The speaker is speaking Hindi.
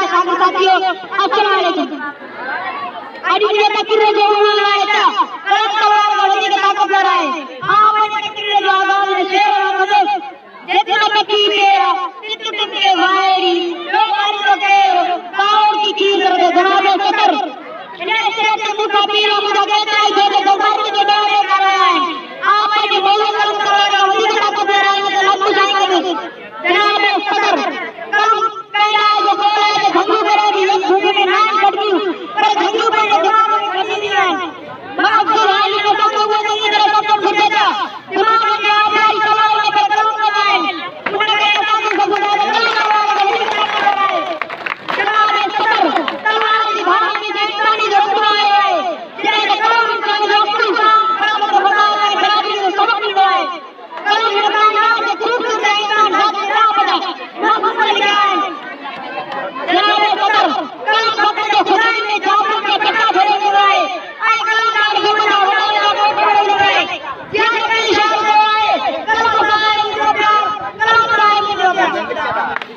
है सागर साथियों अस्सलाम वालेकुम अड़ी ने तकरीर जो होना है था कलम तलवार गलती के ताकत लड़ा है हां मैंने तकरीर जो आगाज में शेर और मदद जितना तकी मेरा तित के वायरी जो मारी तो के काउर की कीर कर दे जनाब सतर इन्हें से मुसाफिर मुझे कहता है जो दरबार में जो दौरे कर रहा है आप मैंने बोला कलम तलवार गलती के ताकत लड़ा है तो लम्बू जाएंगे जनाब सतर कलम कहना है जो बोला है धंधू करे भी एक भूमि में नाम कट गई पर धंधू पे दिमाग में खड़ी नहीं है बाप को वाली को सब लोगों ने इधर सब तो खुद देता दिमाग में आप आई सवाल में कलम लगाए उन्होंने कहा था सब खुदा जनाब सतर तलवार की भाषा में इंसानी जरूरत है जिन्हें कलम इंसान जो अपनी कलम को बता रहा है खराबी को सबक मिल रहा है कलम लगाना है खूब से इंसान हाथ में ना पड़ा ना समझ गया है जनाब सतर कलम पकड़ के खुदाई में जाकर के पट्टा फेरे हुआ है आई कलम नाल घूमना होना ना पड़े हुआ है यार कई शब्द आए कलम बनाए मुझे प्यार कलम बनाए मुझे प्यार